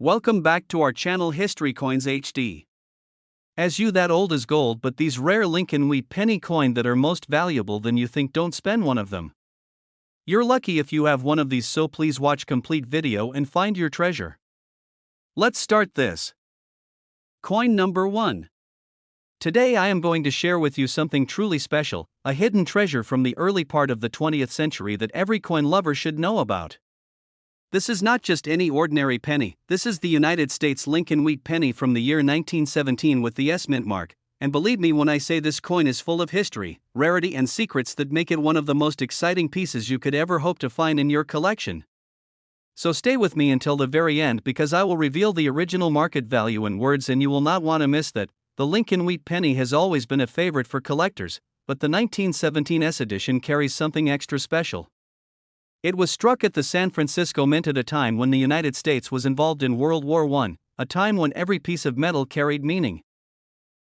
Welcome back to our channel History Coins HD. As you that old is gold, but these rare Lincoln wheat penny coin that are most valuable than you think, don't spend one of them. You're lucky if you have one of these, so please watch complete video and find your treasure. Let's start this. Coin number 1. Today I am going to share with you something truly special, a hidden treasure from the early part of the 20th century that every coin lover should know about. This is not just any ordinary penny, this is the United States Lincoln wheat penny from the year 1917 with the S mint mark, and believe me when I say this coin is full of history, rarity and secrets that make it one of the most exciting pieces you could ever hope to find in your collection. So stay with me until the very end, because I will reveal the original market value in words and you will not want to miss that. The Lincoln wheat penny has always been a favorite for collectors, but the 1917 S edition carries something extra special. It was struck at the San Francisco Mint at a time when the United States was involved in World War I, a time when every piece of metal carried meaning.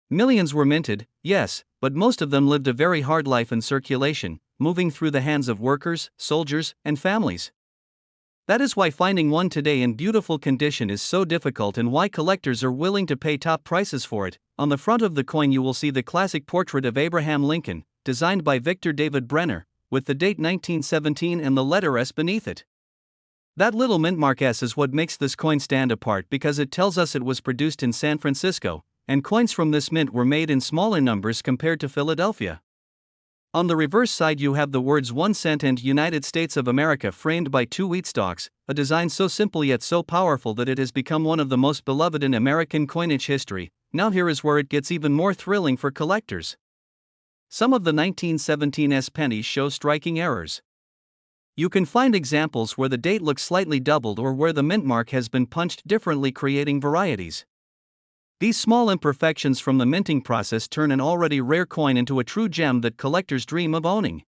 Millions were minted, yes, but most of them lived a very hard life in circulation, moving through the hands of workers, soldiers, and families. That is why finding one today in beautiful condition is so difficult and why collectors are willing to pay top prices for it. On the front of the coin you will see the classic portrait of Abraham Lincoln, designed by Victor David Brenner, with the date 1917 and the letter S beneath it. That little mint mark S is what makes this coin stand apart, because it tells us it was produced in San Francisco, and coins from this mint were made in smaller numbers compared to Philadelphia. On the reverse side you have the words 1 cent and United States of America framed by 2 wheat stalks, a design so simple yet so powerful that it has become one of the most beloved in American coinage history. Now here is where it gets even more thrilling for collectors. Some of the 1917 S pennies show striking errors. You can find examples where the date looks slightly doubled or where the mint mark has been punched differently, creating varieties. These small imperfections from the minting process turn an already rare coin into a true gem that collectors dream of owning.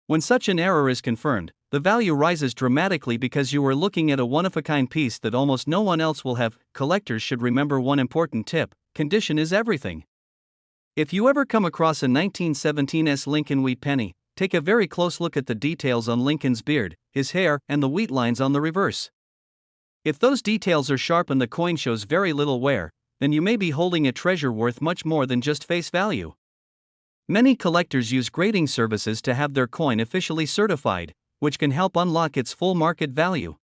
When such an error is confirmed, the value rises dramatically because you are looking at a one-of-a-kind piece that almost no one else will have. Collectors should remember one important tip: condition is everything. If you ever come across a 1917 S Lincoln wheat penny, take a very close look at the details on Lincoln's beard, his hair, and the wheat lines on the reverse. If those details are sharp and the coin shows very little wear, then you may be holding a treasure worth much more than just face value. Many collectors use grading services to have their coin officially certified, which can help unlock its full market value.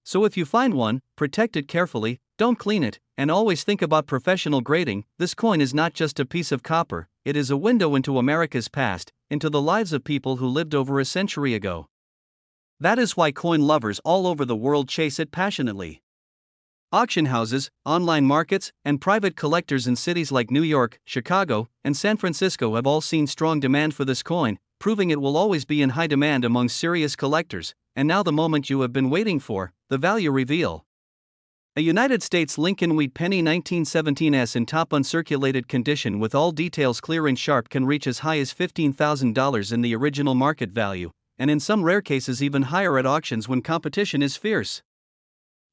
So if you find one, protect it carefully, don't clean it, and always think about professional grading. This coin is not just a piece of copper, it is a window into America's past, into the lives of people who lived over a century ago. That is why coin lovers all over the world chase it passionately. Auction houses, online markets, and private collectors in cities like New York, Chicago, and San Francisco have all seen strong demand for this coin, proving it will always be in high demand among serious collectors. And now the moment you have been waiting for, the value reveal. A United States Lincoln wheat penny 1917 S in top uncirculated condition with all details clear and sharp can reach as high as $15,000 in the original market value, and in some rare cases even higher at auctions when competition is fierce.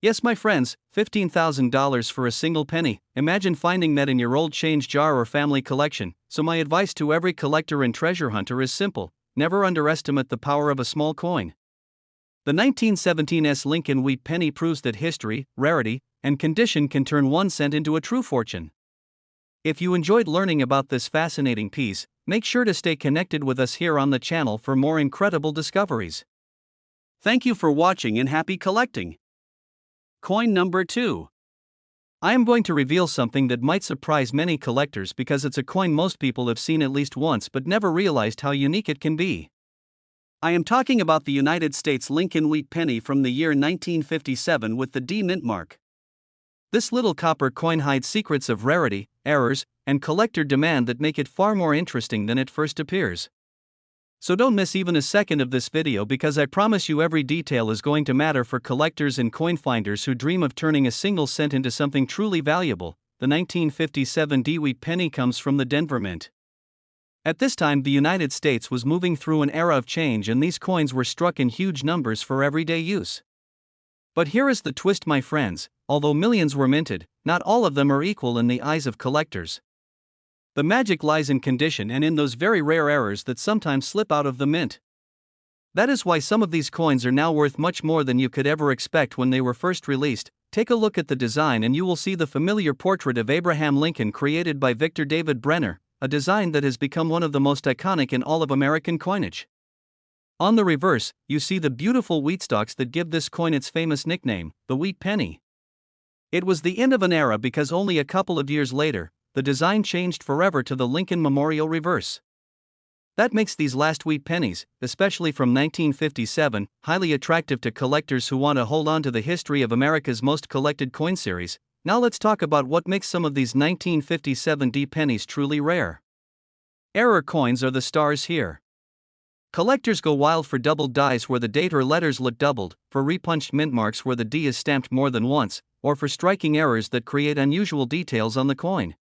Yes, my friends, $15,000 for a single penny. Imagine finding that in your old change jar or family collection. So my advice to every collector and treasure hunter is simple: never underestimate the power of a small coin. The 1917 S Lincoln wheat penny proves that history, rarity, and condition can turn 1 cent into a true fortune. If you enjoyed learning about this fascinating piece, make sure to stay connected with us here on the channel for more incredible discoveries. Thank you for watching and happy collecting. Coin number 2. I am going to reveal something that might surprise many collectors because it's a coin most people have seen at least once but never realized how unique it can be. I am talking about the United States Lincoln wheat penny from the year 1957 with the D mint mark. This little copper coin hides secrets of rarity, errors, and collector demand that make it far more interesting than it first appears. So don't miss even a second of this video, because I promise you every detail is going to matter for collectors and coin finders who dream of turning a single cent into something truly valuable. The 1957 D wheat penny comes from the Denver Mint. At this time the United States was moving through an era of change and these coins were struck in huge numbers for everyday use. But here is the twist, my friends: although millions were minted, not all of them are equal in the eyes of collectors. The magic lies in condition and in those very rare errors that sometimes slip out of the mint. That is why some of these coins are now worth much more than you could ever expect when they were first released. Take a look at the design and you will see the familiar portrait of Abraham Lincoln created by Victor David Brenner, a design that has become one of the most iconic in all of American coinage. On the reverse, you see the beautiful wheat stalks that give this coin its famous nickname, the wheat penny. It was the end of an era because only a couple of years later, the design changed forever to the Lincoln Memorial reverse. That makes these last wheat pennies, especially from 1957, highly attractive to collectors who want to hold on to the history of America's most collected coin series. Now let's talk about what makes some of these 1957 D pennies truly rare. Error coins are the stars here. Collectors go wild for doubled dies where the date or letters look doubled, for repunched mint marks where the D is stamped more than once, or for striking errors that create unusual details on the coin.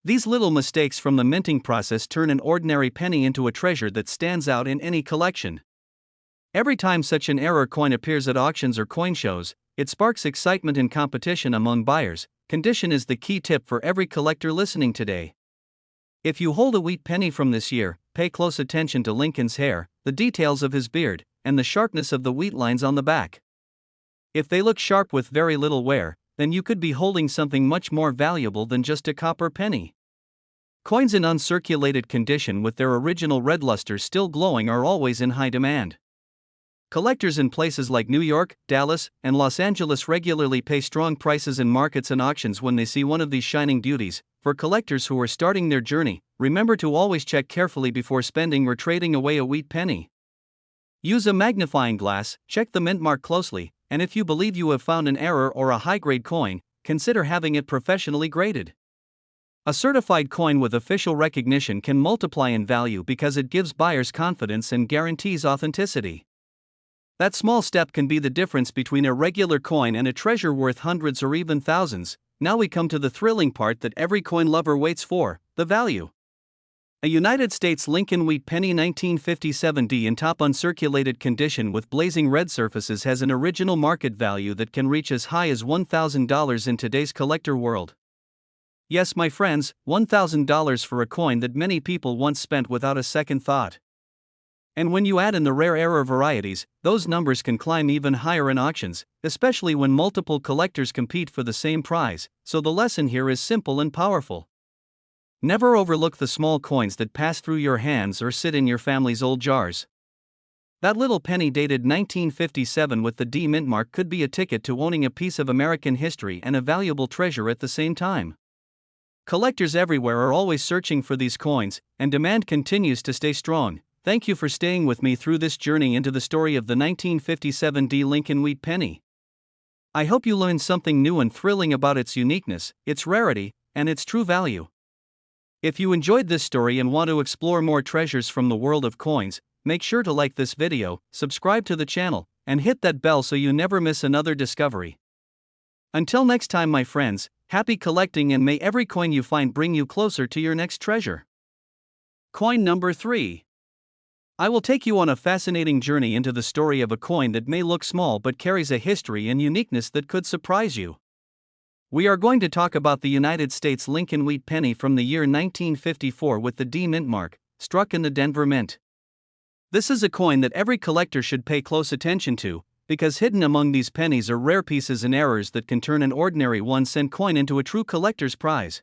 These little mistakes from the minting process turn an ordinary penny into a treasure that stands out in any collection. Every time such an error coin appears at auctions or coin shows, it sparks excitement and competition among buyers. Condition is the key tip for every collector listening today. If you hold a wheat penny from this year, pay close attention to Lincoln's hair, the details of his beard, and the sharpness of the wheat lines on the back. If they look sharp with very little wear, then you could be holding something much more valuable than just a copper penny. Coins in uncirculated condition with their original red luster still glowing are always in high demand. Collectors in places like New York, Dallas, and Los Angeles regularly pay strong prices in markets and auctions when they see one of these shining beauties. For collectors who are starting their journey, remember to always check carefully before spending or trading away a wheat penny. Use a magnifying glass, check the mint mark closely, and if you believe you have found an error or a high-grade coin, consider having it professionally graded. A certified coin with official recognition can multiply in value because it gives buyers confidence and guarantees authenticity. That small step can be the difference between a regular coin and a treasure worth hundreds or even thousands. Now we come to the thrilling part that every coin lover waits for, the value. A United States Lincoln Wheat Penny 1957 D in top uncirculated condition with blazing red surfaces has an original market value that can reach as high as $1,000 in today's collector world. Yes, my friends, $1,000 for a coin that many people once spent without a second thought. And when you add in the rare error varieties, those numbers can climb even higher in auctions, especially when multiple collectors compete for the same prize. So the lesson here is simple and powerful. Never overlook the small coins that pass through your hands or sit in your family's old jars. That little penny dated 1957 with the D mint mark could be a ticket to owning a piece of American history and a valuable treasure at the same time. Collectors everywhere are always searching for these coins, and demand continues to stay strong. Thank you for staying with me through this journey into the story of the 1957 D Lincoln Wheat Penny. I hope you learned something new and thrilling about its uniqueness, its rarity, and its true value. If you enjoyed this story and want to explore more treasures from the world of coins, make sure to like this video, subscribe to the channel, and hit that bell so you never miss another discovery. Until next time, my friends, happy collecting and may every coin you find bring you closer to your next treasure. Coin number 3. I will take you on a fascinating journey into the story of a coin that may look small but carries a history and uniqueness that could surprise you. We are going to talk about the United States Lincoln Wheat Penny from the year 1954 with the D mint mark, struck in the Denver Mint. This is a coin that every collector should pay close attention to, because hidden among these pennies are rare pieces and errors that can turn an ordinary 1-cent coin into a true collector's prize.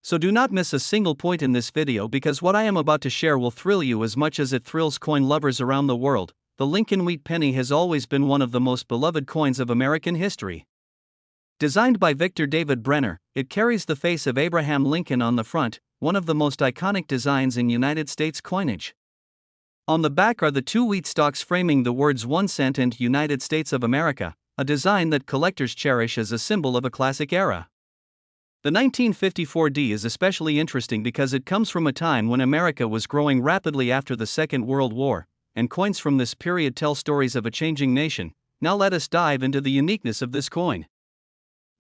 So do not miss a single point in this video because what I am about to share will thrill you as much as it thrills coin lovers around the world. The Lincoln Wheat Penny has always been one of the most beloved coins of American history. Designed by Victor David Brenner, it carries the face of Abraham Lincoln on the front, one of the most iconic designs in United States coinage. On the back are the two wheat stalks framing the words 1 cent and United States of America, a design that collectors cherish as a symbol of a classic era. The 1954 D is especially interesting because it comes from a time when America was growing rapidly after the Second World War, and coins from this period tell stories of a changing nation. Now let us dive into the uniqueness of this coin.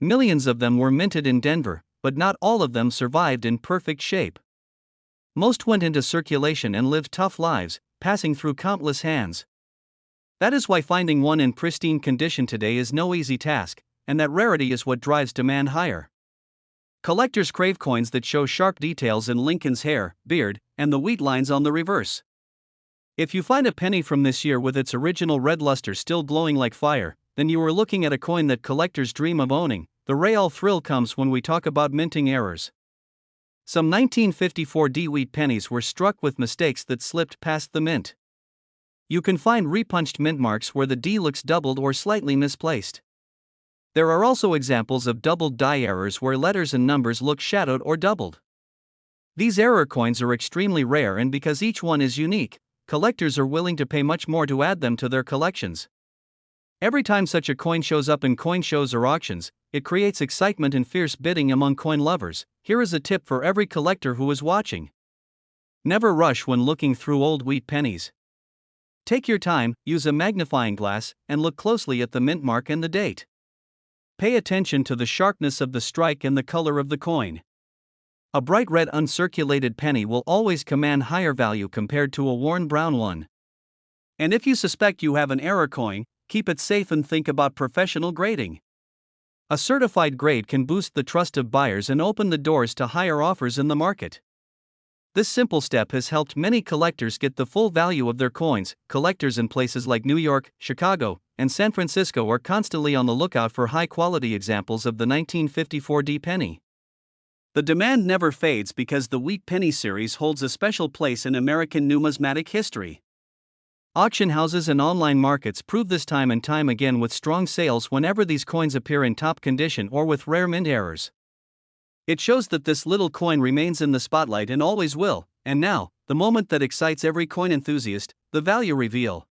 Millions of them were minted in Denver, but not all of them survived in perfect shape. Most went into circulation and lived tough lives, passing through countless hands. That is why finding one in pristine condition today is no easy task, and that rarity is what drives demand higher. Collectors crave coins that show sharp details in Lincoln's hair, beard, and the wheat lines on the reverse. If you find a penny from this year with its original red luster still glowing like fire, then you are looking at a coin that collectors dream of owning. The real thrill comes when we talk about minting errors. Some 1954 D wheat pennies were struck with mistakes that slipped past the mint. You can find repunched mint marks where the D looks doubled or slightly misplaced. There are also examples of doubled die errors where letters and numbers look shadowed or doubled. These error coins are extremely rare, and because each one is unique, collectors are willing to pay much more to add them to their collections. Every time such a coin shows up in coin shows or auctions, it creates excitement and fierce bidding among coin lovers. Here is a tip for every collector who is watching. Never rush when looking through old wheat pennies. Take your time, use a magnifying glass, and look closely at the mint mark and the date. Pay attention to the sharpness of the strike and the color of the coin. A bright red uncirculated penny will always command higher value compared to a worn brown one. And if you suspect you have an error coin, keep it safe and think about professional grading. A certified grade can boost the trust of buyers and open the doors to higher offers in the market. This simple step has helped many collectors get the full value of their coins. Collectors in places like New York, Chicago, and San Francisco are constantly on the lookout for high-quality examples of the 1954 D penny. The demand never fades because the wheat penny series holds a special place in American numismatic history. Auction houses and online markets prove this time and time again with strong sales whenever these coins appear in top condition or with rare mint errors. It shows that this little coin remains in the spotlight and always will. And now, the moment that excites every coin enthusiast, the value reveal.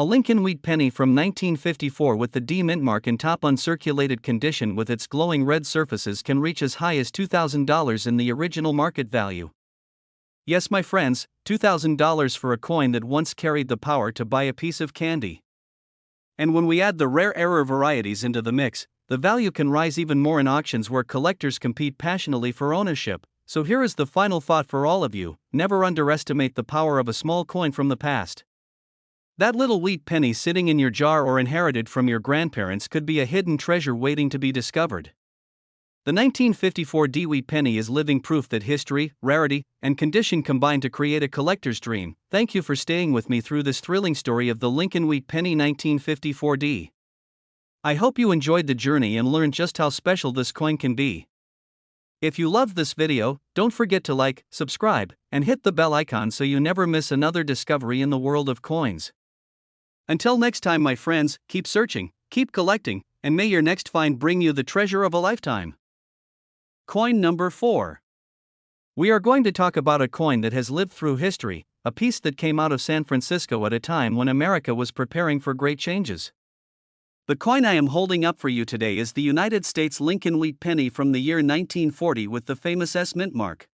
A Lincoln wheat penny from 1954 with the D mint mark in top uncirculated condition with its glowing red surfaces can reach as high as $2,000 in the original market value. Yes, my friends, $2,000 for a coin that once carried the power to buy a piece of candy. And when we add the rare error varieties into the mix, the value can rise even more in auctions where collectors compete passionately for ownership. So here is the final thought for all of you: never underestimate the power of a small coin from the past. That little wheat penny sitting in your jar or inherited from your grandparents could be a hidden treasure waiting to be discovered. The 1954 D wheat penny is living proof that history, rarity, and condition combine to create a collector's dream. Thank you for staying with me through this thrilling story of the Lincoln wheat penny 1954 D. I hope you enjoyed the journey and learned just how special this coin can be. If you loved this video, don't forget to like, subscribe, and hit the bell icon so you never miss another discovery in the world of coins. Until next time, my friends, keep searching, keep collecting, and may your next find bring you the treasure of a lifetime. Coin number 4. We are going to talk about a coin that has lived through history, a piece that came out of San Francisco at a time when America was preparing for great changes. The coin I am holding up for you today is the United States Lincoln wheat penny from the year 1940 with the famous S mint mark.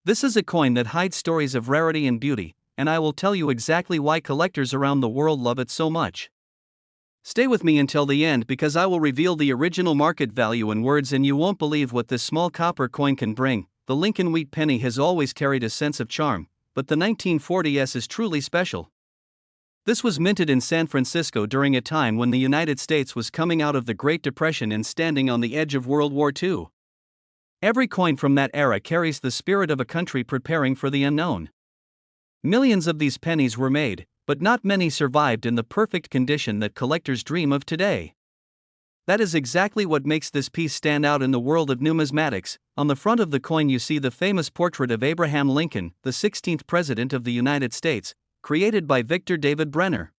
This is a coin that hides stories of rarity and beauty, and I will tell you exactly why collectors around the world love it so much. Stay with me until the end because I will reveal the original market value in words and you won't believe what this small copper coin can bring. The Lincoln wheat penny has always carried a sense of charm, but the 1940s is truly special. This was minted in San Francisco during a time when the United States was coming out of the Great Depression and standing on the edge of World War II. Every coin from that era carries the spirit of a country preparing for the unknown. Millions of these pennies were made, but not many survived in the perfect condition that collectors dream of today. That is exactly what makes this piece stand out in the world of numismatics. On the front of the coin you see the famous portrait of Abraham Lincoln, the 16th President of the United States, created by Victor David Brenner.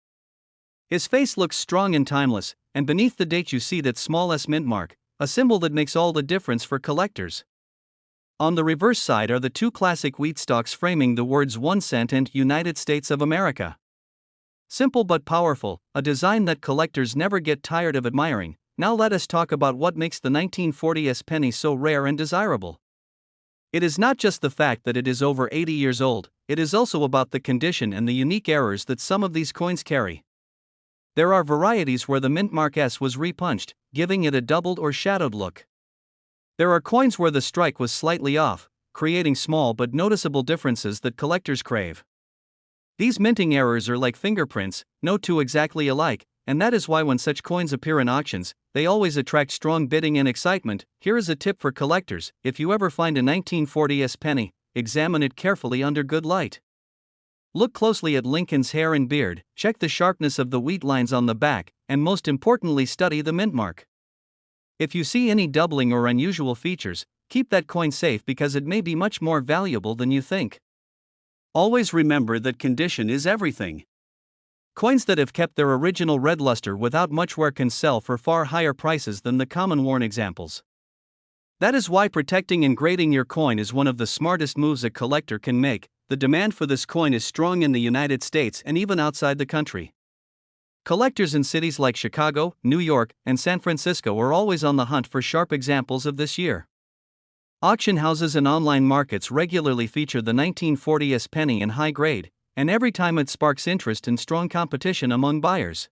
His face looks strong and timeless, and beneath the date you see that small S mint mark, a symbol that makes all the difference for collectors. On the reverse side are the two classic wheat stalks framing the words 1 cent and United States of America. Simple but powerful, a design that collectors never get tired of admiring. Now let us talk about what makes the 1940s penny so rare and desirable. It is not just the fact that it is over 80 years old, it is also about the condition and the unique errors that some of these coins carry. There are varieties where the mint mark S was repunched, giving it a doubled or shadowed look. There are coins where the strike was slightly off, creating small but noticeable differences that collectors crave. These minting errors are like fingerprints, no two exactly alike, and that is why when such coins appear in auctions, they always attract strong bidding and excitement. Here is a tip for collectors: if you ever find a 1940s penny, examine it carefully under good light. Look closely at Lincoln's hair and beard, check the sharpness of the wheat lines on the back, and most importantly, study the mint mark. If you see any doubling or unusual features, keep that coin safe because it may be much more valuable than you think. Always remember that condition is everything. Coins that have kept their original red luster without much wear can sell for far higher prices than the common worn examples. That is why protecting and grading your coin is one of the smartest moves a collector can make. The demand for this coin is strong in the United States and even outside the country. Collectors in cities like Chicago, New York, and San Francisco are always on the hunt for sharp examples of this year. Auction houses and online markets regularly feature the 1940s penny in high grade, and every time it sparks interest and strong competition among buyers.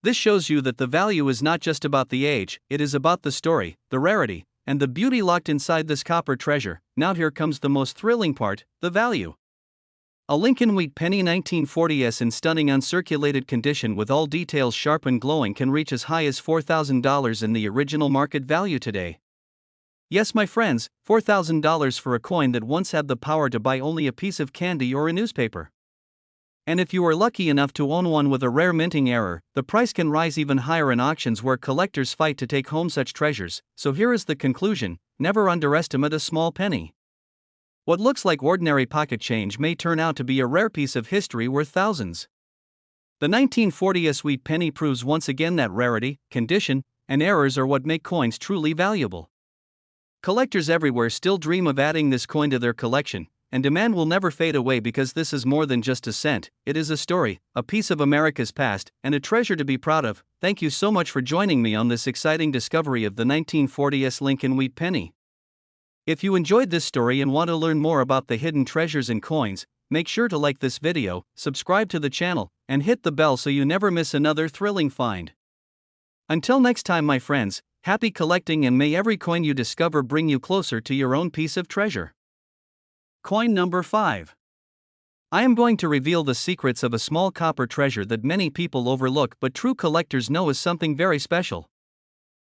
This shows you that the value is not just about the age, it is about the story, the rarity, and the beauty locked inside this copper treasure. Now here comes the most thrilling part, the value. A Lincoln Wheat penny 1940s in stunning uncirculated condition with all details sharp and glowing can reach as high as $4,000 in the original market value today. Yes, my friends, $4,000 for a coin that once had the power to buy only a piece of candy or a newspaper. And if you are lucky enough to own one with a rare minting error, the price can rise even higher in auctions where collectors fight to take home such treasures. So here is the conclusion: never underestimate a small penny. What looks like ordinary pocket change may turn out to be a rare piece of history worth thousands. The 1940s wheat penny proves once again that rarity, condition, and errors are what make coins truly valuable. Collectors everywhere still dream of adding this coin to their collection, and demand will never fade away because this is more than just a cent. It is a story, a piece of America's past, and a treasure to be proud of. Thank you so much for joining me on this exciting discovery of the 1940s Lincoln Wheat penny. If you enjoyed this story and want to learn more about the hidden treasures in coins, make sure to like this video, subscribe to the channel, and hit the bell so you never miss another thrilling find. Until next time, my friends, happy collecting, and may every coin you discover bring you closer to your own piece of treasure. Coin number 5. I am going to reveal the secrets of a small copper treasure that many people overlook but true collectors know is something very special.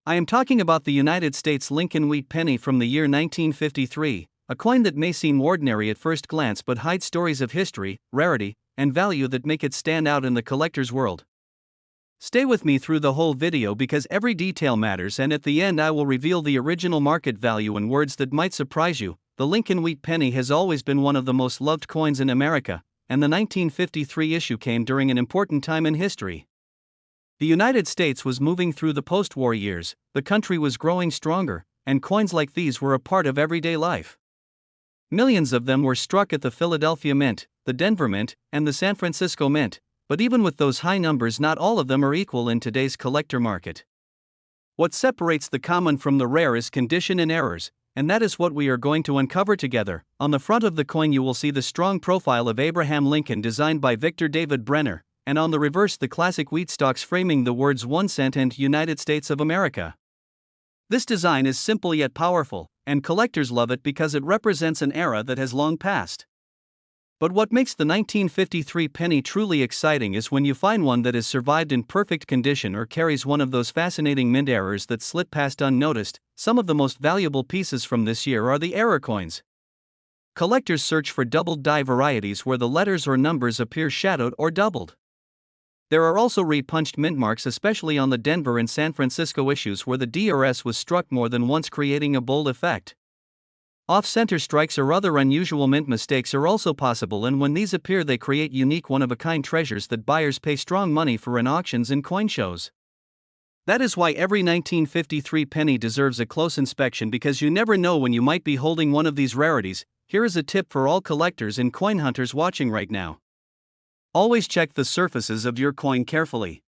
I am talking about the United States Lincoln Wheat penny from the year 1953, a coin that may seem ordinary at first glance but hides stories of history, rarity, and value that make it stand out in the collector's world. Stay with me through the whole video because every detail matters, and at the end I will reveal the original market value in words that might surprise you. The Lincoln Wheat penny has always been one of the most loved coins in America, and the 1953 issue came during an important time in history. The United States was moving through the post-war years, the country was growing stronger, and coins like these were a part of everyday life. Millions of them were struck at the Philadelphia Mint, the Denver Mint, and the San Francisco Mint, but even with those high numbers, not all of them are equal in today's collector market. What separates the common from the rare is condition and errors, and that is what we are going to uncover together. On the front of the coin you will see the strong profile of Abraham Lincoln designed by Victor David Brenner, and on the reverse the classic wheat stalks framing the words 1 cent and United States of America. This design is simple yet powerful, and collectors love it because it represents an era that has long passed. But what makes the 1953 penny truly exciting is when you find one that has survived in perfect condition or carries one of those fascinating mint errors that slip past unnoticed. Some of the most valuable pieces from this year are the error coins. Collectors search for doubled die varieties where the letters or numbers appear shadowed or doubled. There are also repunched mint marks, especially on the Denver and San Francisco issues where the DRS was struck more than once, creating a bold effect. Off-center strikes or other unusual mint mistakes are also possible, and when these appear they create unique one-of-a-kind treasures that buyers pay strong money for in auctions and coin shows. That is why every 1953 penny deserves a close inspection, because you never know when you might be holding one of these rarities. Here is a tip for all collectors and coin hunters watching right now. Always check the surfaces of your coin carefully.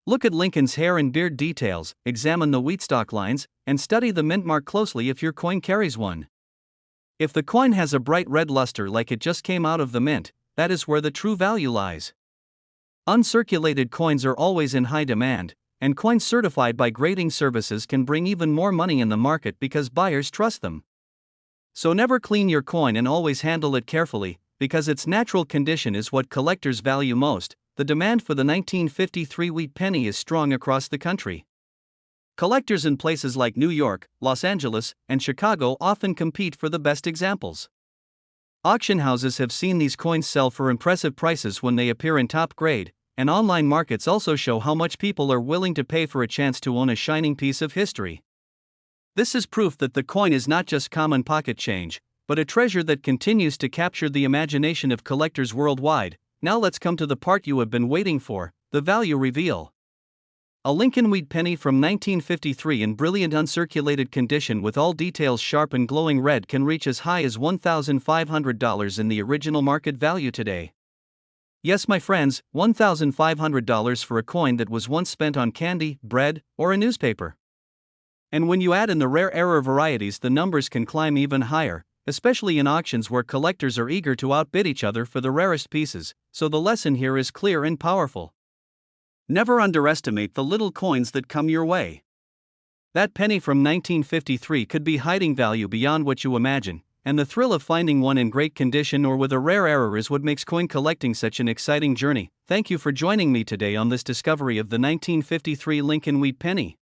Look at Lincoln's hair and beard details, examine the wheatstock lines, and study the mint mark closely if your coin carries one. If the coin has a bright red luster like it just came out of the mint, that is where the true value lies. Uncirculated coins are always in high demand, and coins certified by grading services can bring even more money in the market because buyers trust them. So never clean your coin and always handle it carefully, because its natural condition is what collectors value most. The demand for the 1953 wheat penny is strong across the country. Collectors in places like New York, Los Angeles, and Chicago often compete for the best examples. Auction houses have seen these coins sell for impressive prices when they appear in top grade, and online markets also show how much people are willing to pay for a chance to own a shining piece of history. This is proof that the coin is not just common pocket change, but a treasure that continues to capture the imagination of collectors worldwide. Now let's come to the part you have been waiting for, the value reveal. A Lincolnweed penny from 1953 in brilliant uncirculated condition with all details sharp and glowing red can reach as high as $1,500 in the original market value today. Yes, my friends, $1,500 for a coin that was once spent on candy, bread, or a newspaper. And when you add in the rare error varieties, the numbers can climb even higher, especially in auctions where collectors are eager to outbid each other for the rarest pieces. So the lesson here is clear and powerful. Never underestimate the little coins that come your way. That penny from 1953 could be hiding value beyond what you imagine, and the thrill of finding one in great condition or with a rare error is what makes coin collecting such an exciting journey. Thank you for joining me today on this discovery of the 1953 Lincolnweed penny.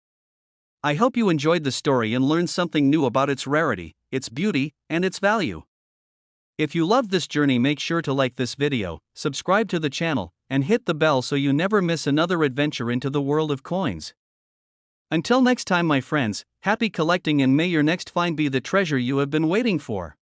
I hope you enjoyed the story and learned something new about its rarity, its beauty, and its value. If you loved this journey, make sure to like this video, subscribe to the channel, and hit the bell so you never miss another adventure into the world of coins. Until next time, my friends, happy collecting, and may your next find be the treasure you have been waiting for.